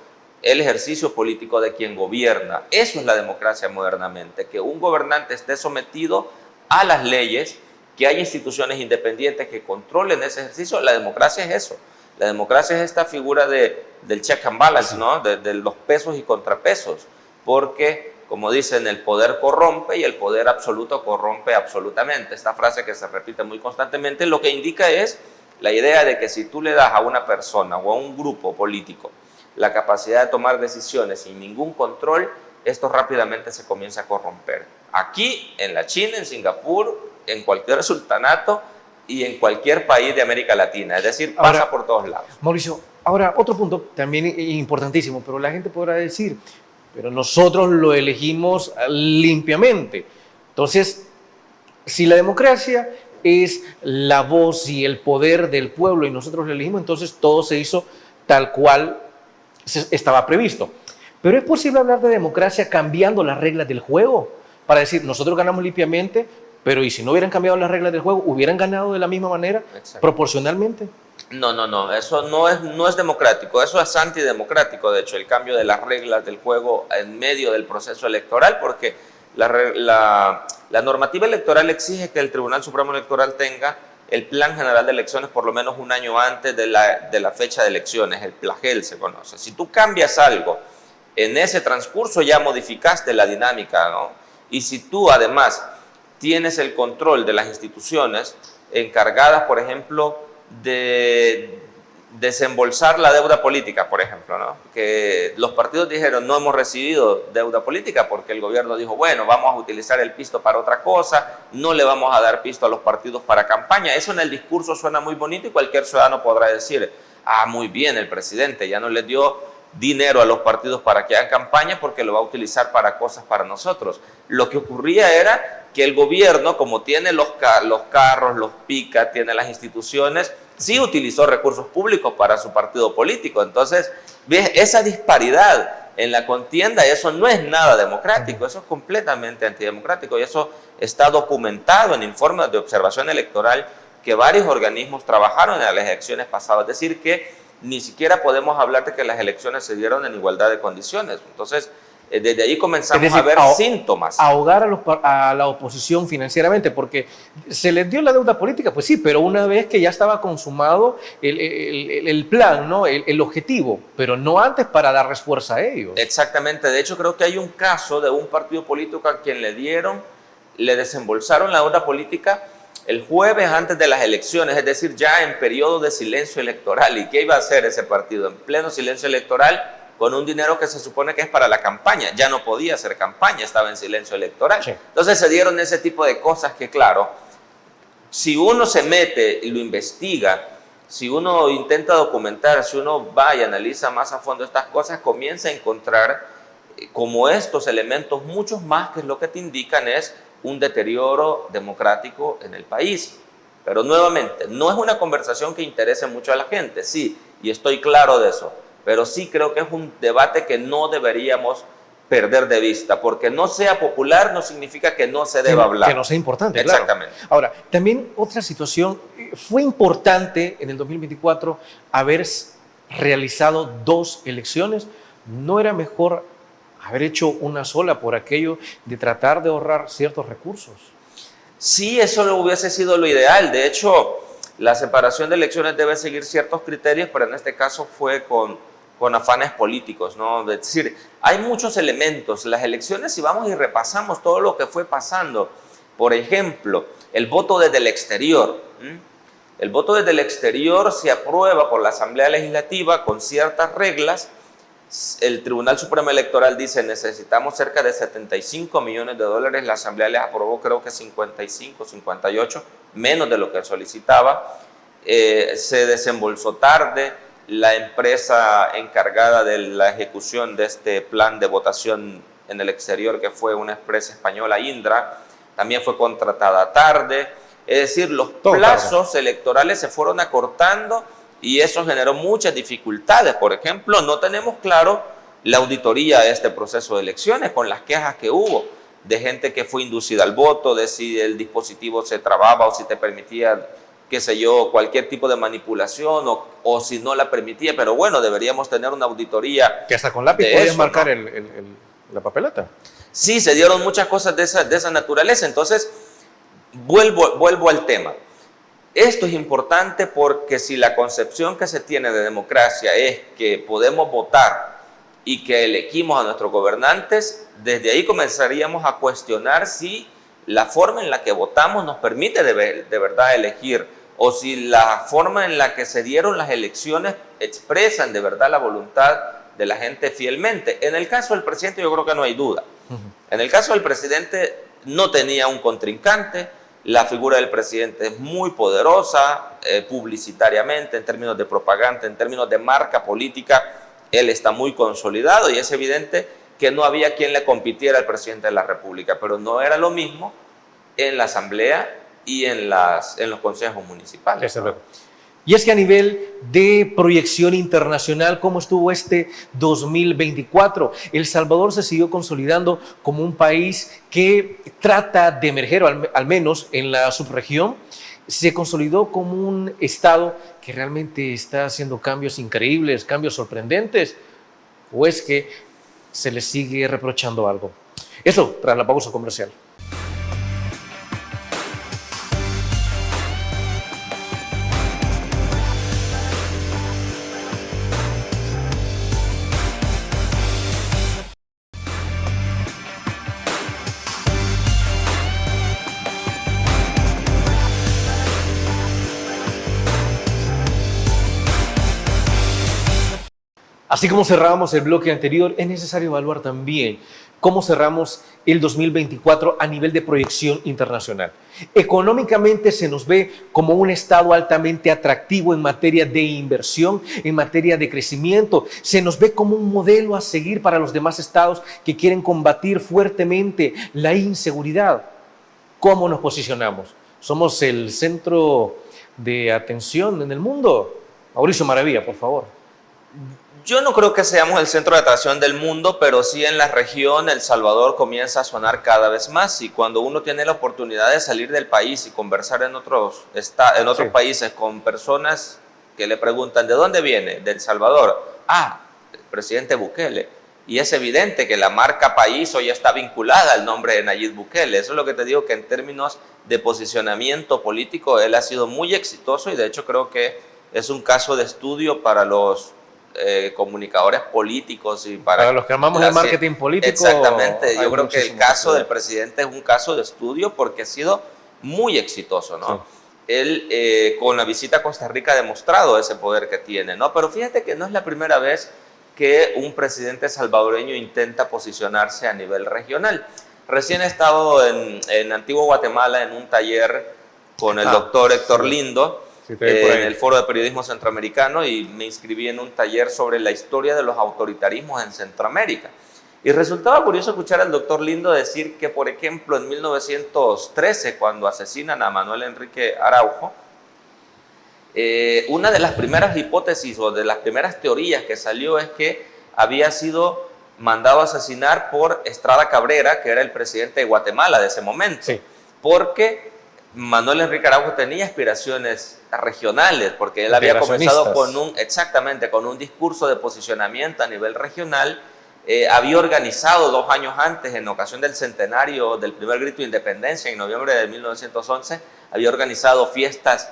el ejercicio político de quien gobierna. Eso es la democracia modernamente, que un gobernante esté sometido a las leyes, que haya instituciones independientes que controlen ese ejercicio. La democracia es eso. La democracia es esta figura del check and balance, ¿no? De los pesos y contrapesos, porque, como dicen, el poder corrompe y el poder absoluto corrompe absolutamente. Esta frase que se repite muy constantemente lo que indica es la idea de que si tú le das a una persona o a un grupo político la capacidad de tomar decisiones sin ningún control, esto rápidamente se comienza a corromper. Aquí, en la China, en Singapur, en cualquier sultanato y en cualquier país de América Latina. Es decir, pasa Ahora, por todos lados. Mauricio, ahora otro punto también importantísimo, pero la gente podrá decir, pero nosotros lo elegimos limpiamente. Entonces, si la democracia es la voz y el poder del pueblo y nosotros lo elegimos, entonces todo se hizo tal cual estaba previsto. Pero es posible hablar de democracia cambiando las reglas del juego para decir, nosotros ganamos limpiamente, pero ¿y si no hubieran cambiado las reglas del juego, hubieran ganado de la misma manera, proporcionalmente? No, eso no es democrático, eso es antidemocrático, de hecho, el cambio de las reglas del juego en medio del proceso electoral, porque la normativa electoral exige que el Tribunal Supremo Electoral tenga el Plan General de Elecciones por lo menos un año antes de la fecha de elecciones, el PLAGEL se conoce. Si tú cambias algo en ese transcurso, ya modificaste la dinámica, ¿no? Y si tú además tienes el control de las instituciones encargadas, por ejemplo, de desembolsar la deuda política, por ejemplo, ¿no? Que los partidos dijeron, no hemos recibido deuda política porque el gobierno dijo, bueno, vamos a utilizar el pisto para otra cosa, no le vamos a dar pisto a los partidos para campaña. Eso en el discurso suena muy bonito y cualquier ciudadano podrá decir, muy bien, el presidente ya no le dio dinero a los partidos para que hagan campaña porque lo va a utilizar para cosas para nosotros. Lo que ocurría era que el gobierno, como tiene los carros, los pica, tiene las instituciones, sí utilizó recursos públicos para su partido político. Entonces, ¿ves? Esa disparidad en la contienda, eso no es nada democrático, eso es completamente antidemocrático y eso está documentado en informes de observación electoral que varios organismos trabajaron en las elecciones pasadas. Es decir, que ni siquiera podemos hablar de que las elecciones se dieron en igualdad de condiciones. Entonces, desde ahí comenzamos a ver síntomas. Ahogar a la oposición financieramente, porque se les dio la deuda política, pues sí, pero una vez que ya estaba consumado el plan, ¿no? el objetivo, pero no antes para dar fuerza a ellos. Exactamente, de hecho creo que hay un caso de un partido político a quien le desembolsaron la deuda política el jueves antes de las elecciones, es decir, ya en periodo de silencio electoral. ¿Y qué iba a hacer ese partido? En pleno silencio electoral, con un dinero que se supone que es para la campaña. Ya no podía hacer campaña, estaba en silencio electoral. Sí. Entonces se dieron ese tipo de cosas que, claro, si uno se mete y lo investiga, si uno intenta documentar, si uno va y analiza más a fondo estas cosas, comienza a encontrar como estos elementos, muchos más, que es lo que te indican es un deterioro democrático en el país. Pero nuevamente, no es una conversación que interese mucho a la gente, sí, y estoy claro de eso, pero sí creo que es un debate que no deberíamos perder de vista, porque no sea popular no significa que no se deba hablar. Que no sea importante, exactamente. Claro. Ahora, también otra situación, fue importante en el 2024 haber realizado 2 elecciones, ¿no era mejor haber hecho una sola por aquello de tratar de ahorrar ciertos recursos? Sí, eso hubiese sido lo ideal. De hecho, la separación de elecciones debe seguir ciertos criterios, pero en este caso fue con afanes políticos, ¿no? Es decir, hay muchos elementos. Las elecciones, si vamos y repasamos todo lo que fue pasando, por ejemplo, el voto desde el exterior. El voto desde el exterior se aprueba por la Asamblea Legislativa con ciertas reglas. El Tribunal Supremo Electoral dice necesitamos cerca de $75 millones, la Asamblea les aprobó creo que 55, 58, menos de lo que solicitaba. Se desembolsó tarde, la empresa encargada de la ejecución de este plan de votación en el exterior, que fue una empresa española, Indra, también fue contratada tarde. Es decir, los plazos electorales se fueron acortando y eso generó muchas dificultades. Por ejemplo, no tenemos claro la auditoría de este proceso de elecciones, con las quejas que hubo de gente que fue inducida al voto, de si el dispositivo se trababa o si te permitía, qué sé yo, cualquier tipo de manipulación o si no la permitía. Pero bueno, deberíamos tener una auditoría. Que hasta con lápiz podías marcar, ¿no?, la papeleta. Sí, se dieron muchas cosas de esa naturaleza. Entonces, vuelvo al tema. Esto es importante porque si la concepción que se tiene de democracia es que podemos votar y que elegimos a nuestros gobernantes, desde ahí comenzaríamos a cuestionar si la forma en la que votamos nos permite de verdad elegir, o si la forma en la que se dieron las elecciones expresan de verdad la voluntad de la gente fielmente. En el caso del presidente yo creo que no hay duda. En el caso del presidente no tenía un contrincante. La figura del presidente es muy poderosa publicitariamente, en términos de propaganda, en términos de marca política. Él está muy consolidado y es evidente que no había quien le compitiera al presidente de la República, pero no era lo mismo en la Asamblea y en los consejos municipales. Desde luego. Y es que a nivel de proyección internacional, ¿cómo estuvo este 2024? El Salvador se siguió consolidando como un país que trata de emerger, o al menos en la subregión, se consolidó como un estado que realmente está haciendo cambios increíbles, cambios sorprendentes, ¿o es que se le sigue reprochando algo? Esto tras la pausa comercial. Así como cerramos el bloque anterior, es necesario evaluar también cómo cerramos el 2024 a nivel de proyección internacional. Económicamente se nos ve como un estado altamente atractivo en materia de inversión, en materia de crecimiento. Se nos ve como un modelo a seguir para los demás estados que quieren combatir fuertemente la inseguridad. ¿Cómo nos posicionamos? ¿Somos el centro de atención en el mundo? Mauricio Maravilla, por favor. Yo no creo que seamos el centro de atracción del mundo, pero sí en la región El Salvador comienza a sonar cada vez más, y cuando uno tiene la oportunidad de salir del país y conversar en otros países con personas que le preguntan ¿de dónde viene? De El Salvador. Ah, el presidente Bukele. Y es evidente que la marca país hoy está vinculada al nombre de Nayib Bukele. Eso es lo que te digo, que en términos de posicionamiento político él ha sido muy exitoso, y de hecho creo que es un caso de estudio para los comunicadores políticos y para los que amamos el marketing político. Exactamente, yo creo que el caso del presidente es un caso de estudio porque ha sido muy exitoso, ¿no? Sí. Él con la visita a Costa Rica ha demostrado ese poder que tiene, ¿no? Pero fíjate que no es la primera vez que un presidente salvadoreño intenta posicionarse a nivel regional. Recién he estado en Antigua Guatemala en un taller con el doctor Héctor Lindo, en el Foro de Periodismo Centroamericano, y me inscribí en un taller sobre la historia de los autoritarismos en Centroamérica. Y resultaba curioso escuchar al doctor Lindo decir que, por ejemplo, en 1913, cuando asesinan a Manuel Enrique Araujo, una de las primeras hipótesis o de las primeras teorías que salió es que había sido mandado a asesinar por Estrada Cabrera, que era el presidente de Guatemala de ese momento, sí, porque Manuel Enrique Araujo tenía aspiraciones regionales, porque él había comenzado con un discurso de posicionamiento a nivel regional. Había organizado 2 años antes, en ocasión del centenario del primer grito de independencia, en noviembre de 1911, había organizado fiestas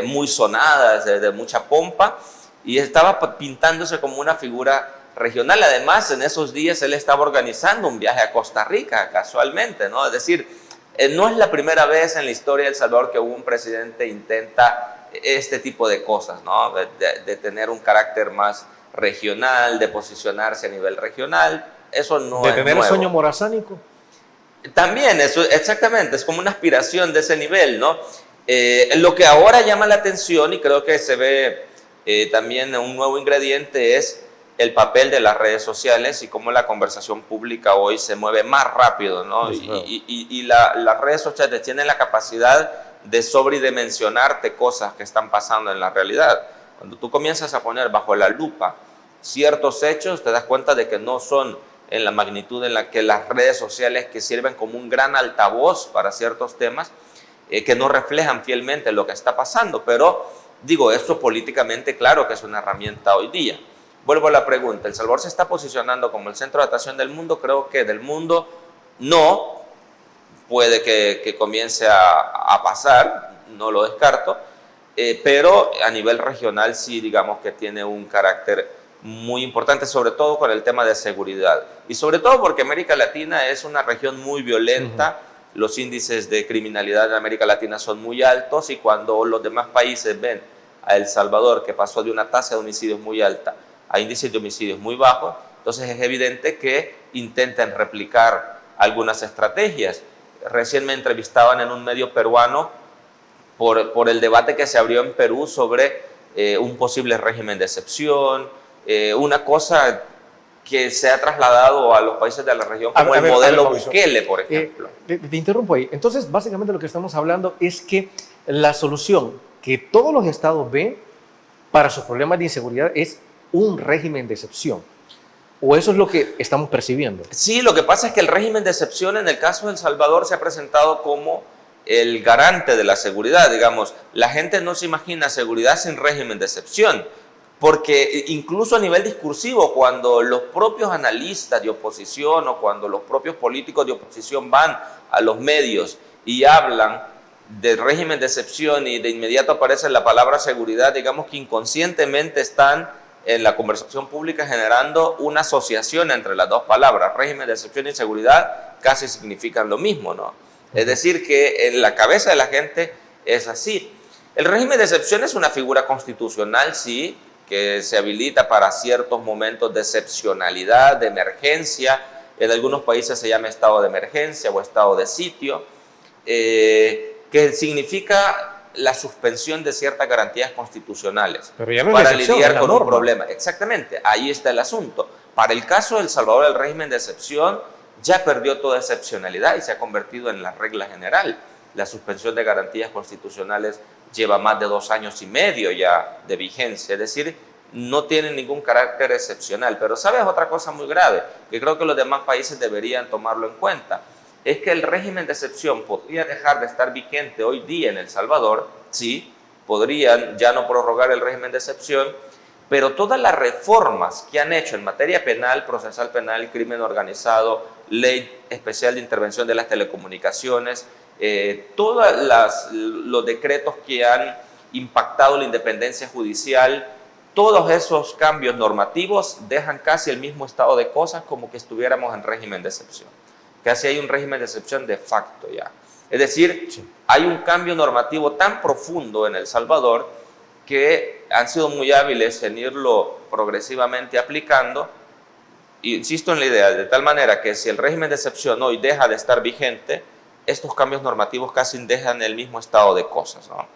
muy sonadas, de mucha pompa, y estaba pintándose como una figura regional. Además, en esos días él estaba organizando un viaje a Costa Rica, casualmente, ¿no? Es decir, no es la primera vez en la historia de El Salvador que un presidente intenta este tipo de cosas, ¿no? De tener un carácter más regional, de posicionarse a nivel regional. Eso no es nuevo. ¿De tener el sueño morazánico? También, eso, exactamente, es como una aspiración de ese nivel, ¿no? Lo que ahora llama la atención, y creo que se ve también un nuevo ingrediente, es el papel de las redes sociales y cómo la conversación pública hoy se mueve más rápido, ¿no? Y las redes sociales tienen la capacidad de sobredimensionarte cosas que están pasando en la realidad. Cuando tú comienzas a poner bajo la lupa ciertos hechos, te das cuenta de que no son en la magnitud en la que las redes sociales, que sirven como un gran altavoz para ciertos temas, que no reflejan fielmente lo que está pasando. Pero digo, esto políticamente claro que es una herramienta hoy día. Vuelvo a la pregunta, ¿El Salvador se está posicionando como el centro de atracción del mundo? Creo que del mundo no, puede que comience a pasar, no lo descarto, pero a nivel regional sí, digamos que tiene un carácter muy importante, sobre todo con el tema de seguridad. Y sobre todo porque América Latina es una región muy violenta, los índices de criminalidad en América Latina son muy altos, y cuando los demás países ven a El Salvador, que pasó de una tasa de homicidios muy alta a índices de homicidios muy bajos, entonces es evidente que intentan replicar algunas estrategias. Recién me entrevistaban en un medio peruano por el debate que se abrió en Perú sobre un posible régimen de excepción, una cosa que se ha trasladado a los países de la región como el modelo Bukele, por ejemplo. Te interrumpo ahí. Entonces, básicamente lo que estamos hablando es que la solución que todos los estados ven para sus problemas de inseguridad es un régimen de excepción. ¿O eso es lo que estamos percibiendo? Sí, lo que pasa es que el régimen de excepción en el caso de El Salvador se ha presentado como el garante de la seguridad. Digamos, la gente no se imagina seguridad sin régimen de excepción, porque incluso a nivel discursivo, cuando los propios analistas de oposición o cuando los propios políticos de oposición van a los medios y hablan del régimen de excepción y de inmediato aparece la palabra seguridad, digamos que inconscientemente están en la conversación pública generando una asociación entre las dos palabras. Régimen de excepción y seguridad casi significan lo mismo, ¿no? Es decir, que en la cabeza de la gente es así. El régimen de excepción es una figura constitucional, sí, que se habilita para ciertos momentos de excepcionalidad, de emergencia. En algunos países se llama estado de emergencia o estado de sitio, que significa la suspensión de ciertas garantías constitucionales para lidiar con un problema. Exactamente, ahí está el asunto. Para el caso de El Salvador, el régimen de excepción ya perdió toda excepcionalidad y se ha convertido en la regla general. La suspensión de garantías constitucionales lleva más de 2 años y medio ya de vigencia, es decir, no tiene ningún carácter excepcional. Pero ¿sabes otra cosa muy grave? Que creo que los demás países deberían tomarlo en cuenta. Es que el régimen de excepción podría dejar de estar vigente hoy día en El Salvador, sí, podrían ya no prorrogar el régimen de excepción, pero todas las reformas que han hecho en materia penal, procesal penal, crimen organizado, ley especial de intervención de las telecomunicaciones, todos los decretos que han impactado la independencia judicial, todos esos cambios normativos dejan casi el mismo estado de cosas como que estuviéramos en régimen de excepción. Casi hay un régimen de excepción de facto ya. Es decir, sí, hay un cambio normativo tan profundo en El Salvador que han sido muy hábiles en irlo progresivamente aplicando. Insisto en la idea, de tal manera que si el régimen de excepción hoy deja de estar vigente, estos cambios normativos casi dejan el mismo estado de cosas, ¿no?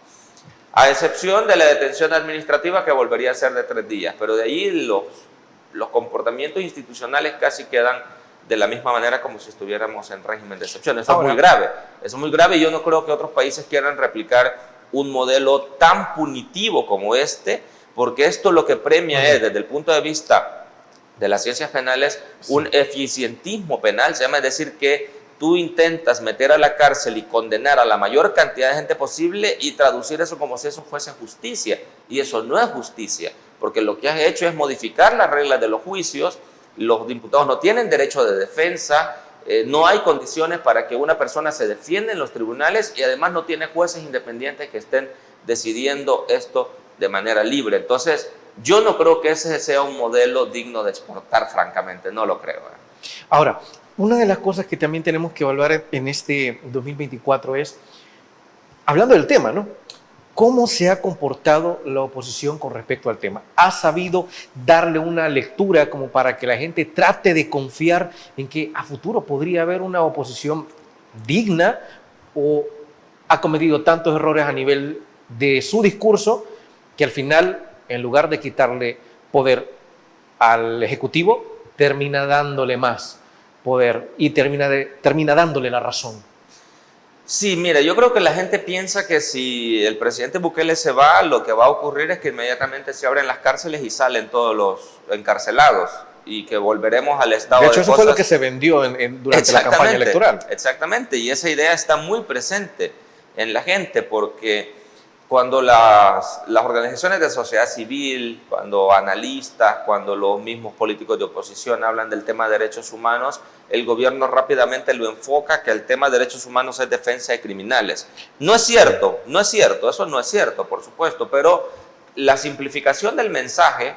A excepción de la detención administrativa, que volvería a ser de 3 días, pero de ahí los comportamientos institucionales casi quedan de la misma manera como si estuviéramos en régimen de excepción. Eso es muy grave, eso es muy grave, y yo no creo que otros países quieran replicar un modelo tan punitivo como este, porque esto lo que premia es, desde el punto de vista de las ciencias penales, un eficientismo penal, se llama, es decir, que tú intentas meter a la cárcel y condenar a la mayor cantidad de gente posible y traducir eso como si eso fuese justicia, y eso no es justicia, porque lo que has hecho es modificar las reglas de los juicios. Los diputados no tienen derecho de defensa, no hay condiciones para que una persona se defienda en los tribunales, y además no tiene jueces independientes que estén decidiendo esto de manera libre. Entonces, yo no creo que ese sea un modelo digno de exportar, francamente, no lo creo. Ahora, una de las cosas que también tenemos que evaluar en este 2024 es, hablando del tema, ¿no? ¿Cómo se ha comportado la oposición con respecto al tema? ¿Ha sabido darle una lectura como para que la gente trate de confiar en que a futuro podría haber una oposición digna, o ha cometido tantos errores a nivel de su discurso que al final, en lugar de quitarle poder al Ejecutivo, termina dándole más poder y termina dándole la razón? Sí, mira, yo creo que la gente piensa que si el presidente Bukele se va, lo que va a ocurrir es que inmediatamente se abren las cárceles y salen todos los encarcelados, y que volveremos al estado de cosas. De hecho, eso fue lo que se vendió durante la campaña electoral. Exactamente, y esa idea está muy presente en la gente, porque cuando las organizaciones de sociedad civil, cuando analistas, cuando los mismos políticos de oposición hablan del tema de derechos humanos, el gobierno rápidamente lo enfoca que el tema de derechos humanos es defensa de criminales. No es cierto, eso no es cierto, por supuesto, pero la simplificación del mensaje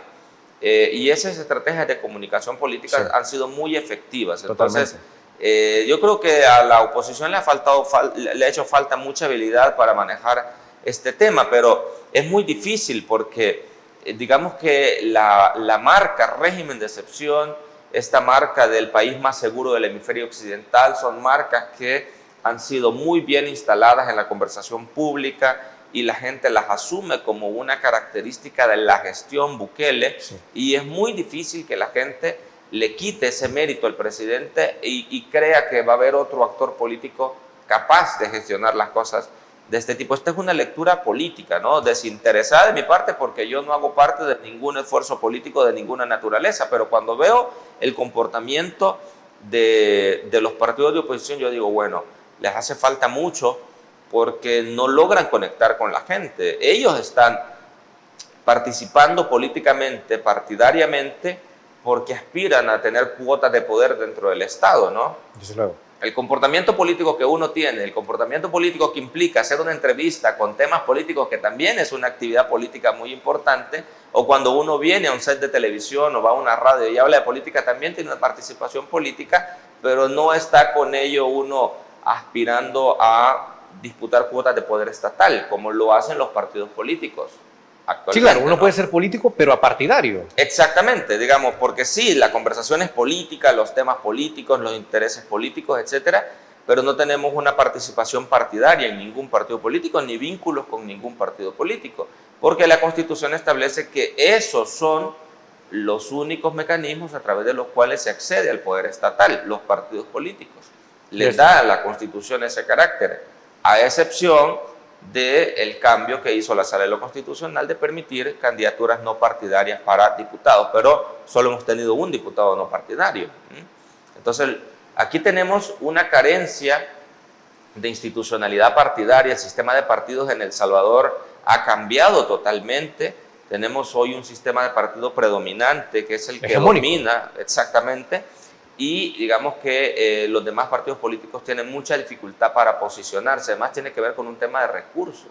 y esas estrategias de comunicación política han sido muy efectivas. Entonces, yo creo que a la oposición le ha hecho falta mucha habilidad para manejar este tema, pero es muy difícil porque digamos que la marca régimen de excepción, esta marca del país más seguro del hemisferio occidental, son marcas que han sido muy bien instaladas en la conversación pública y la gente las asume como una característica de la gestión Bukele, y es muy difícil que la gente le quite ese mérito al presidente y crea que va a haber otro actor político capaz de gestionar las cosas de este tipo. Esta es una lectura política, ¿no? Desinteresada de mi parte, porque yo no hago parte de ningún esfuerzo político de ninguna naturaleza, pero cuando veo el comportamiento de los partidos de oposición, yo digo, bueno, les hace falta mucho porque no logran conectar con la gente. Ellos están participando políticamente, partidariamente, porque aspiran a tener cuotas de poder dentro del Estado, ¿no? Desde luego. El comportamiento político que uno tiene, el comportamiento político que implica hacer una entrevista con temas políticos, que también es una actividad política muy importante, o cuando uno viene a un set de televisión o va a una radio y habla de política, también tiene una participación política, pero no está con ello uno aspirando a disputar cuotas de poder estatal, como lo hacen los partidos políticos actualmente. Sí, claro, uno ¿no? puede ser político, pero apartidario. Exactamente, digamos, porque sí, la conversación es política, los temas políticos, los intereses políticos, etcétera, pero no tenemos una participación partidaria en ningún partido político, ni vínculos con ningún partido político, porque la Constitución establece que esos son los únicos mecanismos a través de los cuales se accede al poder estatal, los partidos políticos. Les da a la Constitución ese carácter, a excepción del cambio que hizo la Sala de lo Constitucional de permitir candidaturas no partidarias para diputados, pero solo hemos tenido un diputado no partidario. Entonces, aquí tenemos una carencia de institucionalidad partidaria. El sistema de partidos en El Salvador ha cambiado totalmente. Tenemos hoy un sistema de partido predominante, que es el que domina, exactamente, y digamos que los demás partidos políticos tienen mucha dificultad para posicionarse. Además tiene que ver con un tema de recursos,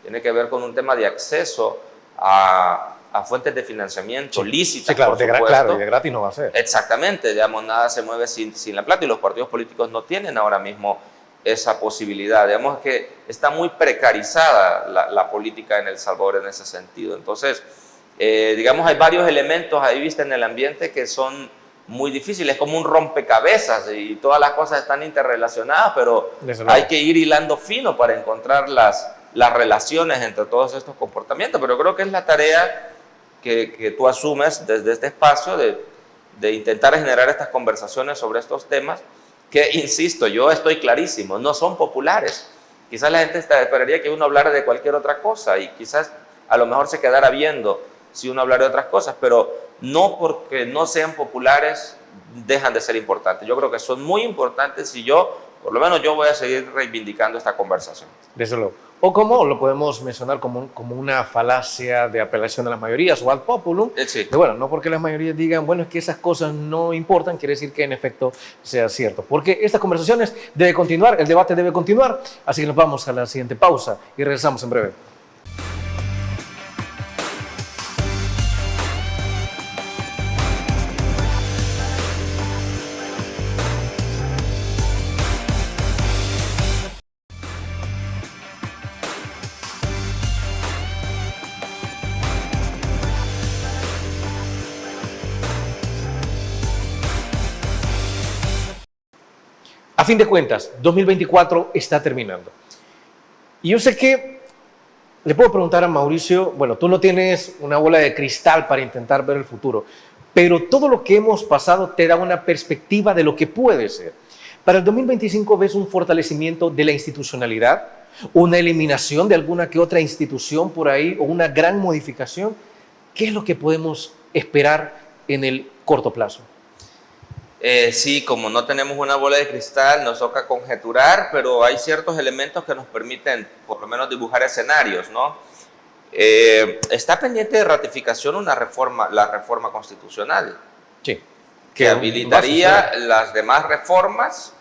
tiene que ver con un tema de acceso a fuentes de financiamiento lícitas, sí, claro, por supuesto. Claro, y de gratis no va a ser. Exactamente, digamos, nada se mueve sin la plata, y los partidos políticos no tienen ahora mismo esa posibilidad. Digamos que está muy precarizada la política en El Salvador en ese sentido. Entonces, digamos, hay varios elementos ahí vista en el ambiente que son muy difícil, es como un rompecabezas y todas las cosas están interrelacionadas, pero hay que ir hilando fino para encontrar las relaciones entre todos estos comportamientos. Pero creo que es la tarea que tú asumes desde este espacio de intentar generar estas conversaciones sobre estos temas que, insisto, yo estoy clarísimo, no son populares. Quizás la gente esperaría que uno hablara de cualquier otra cosa y quizás a lo mejor se quedara viendo si uno hablara de otras cosas, pero no porque no sean populares dejan de ser importantes. Yo creo que son muy importantes y por lo menos yo voy a seguir reivindicando esta conversación. Desde luego. O como lo podemos mencionar como una falacia de apelación a las mayorías o ad populum. Sí. Bueno, no porque las mayorías digan, bueno, es que esas cosas no importan, quiere decir que en efecto sea cierto. Porque estas conversaciones deben continuar, el debate debe continuar, así que nos vamos a la siguiente pausa y regresamos en breve. A fin de cuentas, 2024 está terminando. Y yo sé que le puedo preguntar a Mauricio, bueno, tú no tienes una bola de cristal para intentar ver el futuro, pero todo lo que hemos pasado te da una perspectiva de lo que puede ser. Para el 2025, ¿ves un fortalecimiento de la institucionalidad? ¿Una eliminación de alguna que otra institución por ahí? ¿O una gran modificación? ¿Qué es lo que podemos esperar en el corto plazo? Sí, como no tenemos una bola de cristal, nos toca conjeturar, pero hay ciertos elementos que nos permiten por lo menos dibujar escenarios, ¿no? Está pendiente de ratificación la reforma constitucional, Sí. que habilitaría las demás reformas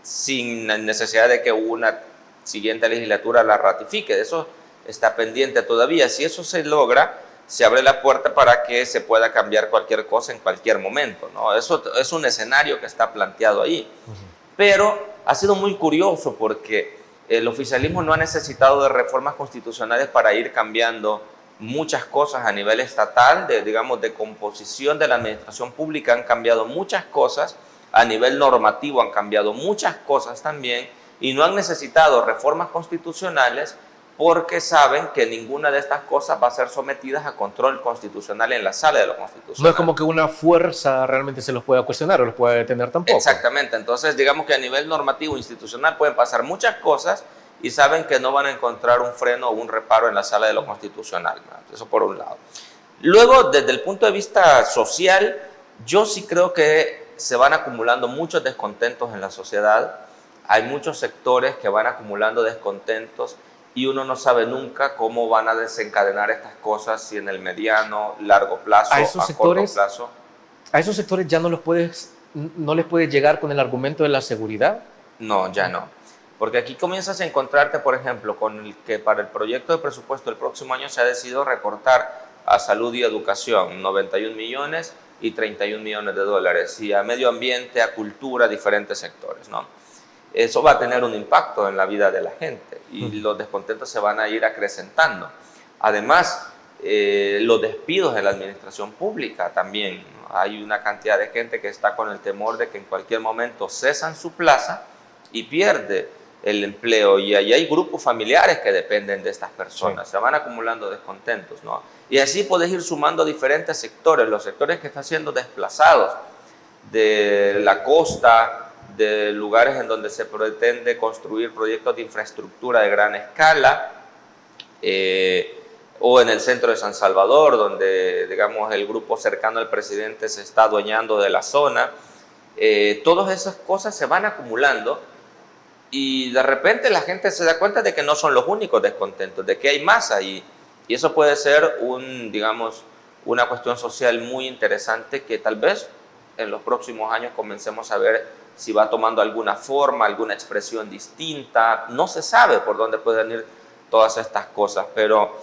sin necesidad de que una siguiente legislatura la ratifique. De eso está pendiente todavía. Si eso se logra, se abre la puerta para que se pueda cambiar cualquier cosa en cualquier momento, ¿no? Eso es un escenario que está planteado ahí. Pero ha sido muy curioso porque el oficialismo no ha necesitado de reformas constitucionales para ir cambiando muchas cosas a nivel estatal, digamos, de composición de la administración pública. Han cambiado muchas cosas, a nivel normativo han cambiado muchas cosas también, y no han necesitado reformas constitucionales porque saben que ninguna de estas cosas va a ser sometida a control constitucional en la sala de lo constitucional. No es como que una fuerza realmente se los pueda cuestionar o los pueda detener tampoco. Exactamente, entonces digamos que a nivel normativo institucional pueden pasar muchas cosas y saben que no van a encontrar un freno o un reparo en la sala de lo constitucional, ¿no? Eso por un lado. Luego, desde el punto de vista social, yo sí creo que se van acumulando muchos descontentos en la sociedad. Hay muchos sectores que van acumulando descontentos y uno no sabe nunca cómo van a desencadenar estas cosas, si en el mediano, largo plazo, a corto plazo. ¿A esos sectores ya no les puedes llegar con el argumento de la seguridad? No, ya no. Porque aquí comienzas a encontrarte, por ejemplo, con el que para el proyecto de presupuesto del próximo año se ha decidido recortar a salud y educación 91 millones y 31 millones de dólares, y a medio ambiente, a cultura, diferentes sectores, ¿no? Eso va a tener un impacto en la vida de la gente y los descontentos se van a ir acrecentando. Además, los despidos en la administración pública también. Hay una cantidad de gente que está con el temor de que en cualquier momento cesan su plaza y pierde el empleo, y ahí hay grupos familiares que dependen de estas personas. Sí. Se van acumulando descontentos, ¿no? Y así puedes ir sumando diferentes sectores, los sectores que están siendo desplazados de la costa, de lugares en donde se pretende construir proyectos de infraestructura de gran escala, o en el centro de San Salvador, donde, digamos, el grupo cercano al presidente se está adueñando de la zona. Todas esas cosas se van acumulando y de repente la gente se da cuenta de que no son los únicos descontentos, de que hay más ahí. Y eso puede ser una cuestión social muy interesante que tal vez en los próximos años comencemos a ver si va tomando alguna forma, alguna expresión distinta. No se sabe por dónde pueden ir todas estas cosas, pero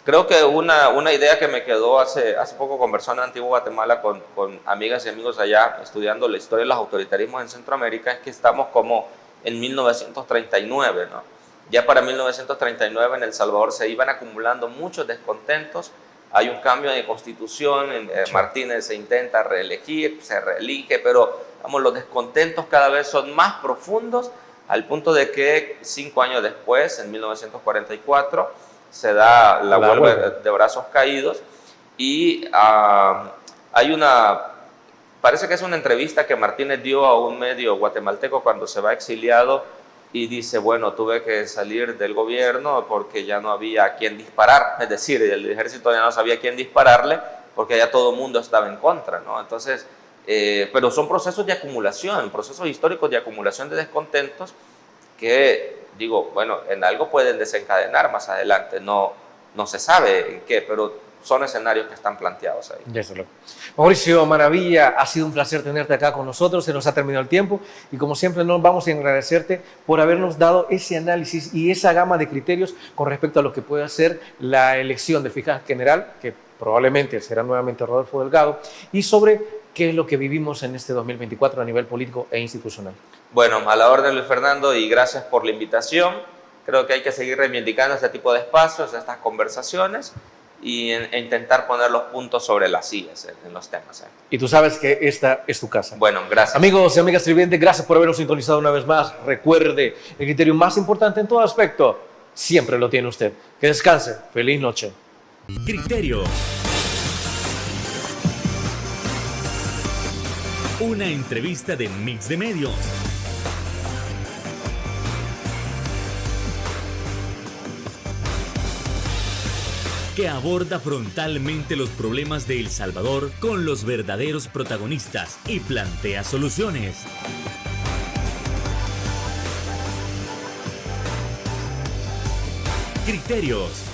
creo que una idea que me quedó hace poco conversando en Antigua Guatemala con amigas y amigos allá estudiando la historia de los autoritarismos en Centroamérica es que estamos como en 1939, ¿no? Ya para 1939 en El Salvador se iban acumulando muchos descontentos. Hay un cambio de constitución, Martínez se intenta reelegir, se reelige, pero los descontentos cada vez son más profundos, al punto de que 5 años después, en 1944, se da la huelga de brazos caídos, y parece que es una entrevista que Martínez dio a un medio guatemalteco cuando se va exiliado, y dice, bueno, tuve que salir del gobierno porque ya no había a quién disparar, es decir, el ejército ya no sabía a quién dispararle porque ya todo el mundo estaba en contra, ¿no? Entonces, pero son procesos de acumulación, procesos históricos de acumulación de descontentos que, digo, bueno, en algo pueden desencadenar más adelante, no se sabe en qué, pero son escenarios que están planteados ahí. Mauricio Maravilla, ha sido un placer tenerte acá con nosotros, se nos ha terminado el tiempo y como siempre nos vamos a agradecerte por habernos dado ese análisis y esa gama de criterios con respecto a lo que puede ser la elección del fiscal general, que probablemente será nuevamente Rodolfo Delgado, y sobre qué es lo que vivimos en este 2024 a nivel político e institucional. Bueno, a la orden, Luis Fernando, y gracias por la invitación. Creo que hay que seguir reivindicando este tipo de espacios, estas conversaciones, e intentar poner los puntos sobre las sillas en los temas. Y tú sabes que esta es tu casa. Bueno, gracias. Amigos y amigas televidentes, gracias por habernos sintonizado una vez más. Recuerde, el criterio más importante en todo aspecto siempre lo tiene usted. Que descanse. Feliz noche. Criterio. Una entrevista de Mix de Medios. que aborda frontalmente los problemas de El Salvador con los verdaderos protagonistas y plantea soluciones. Criterios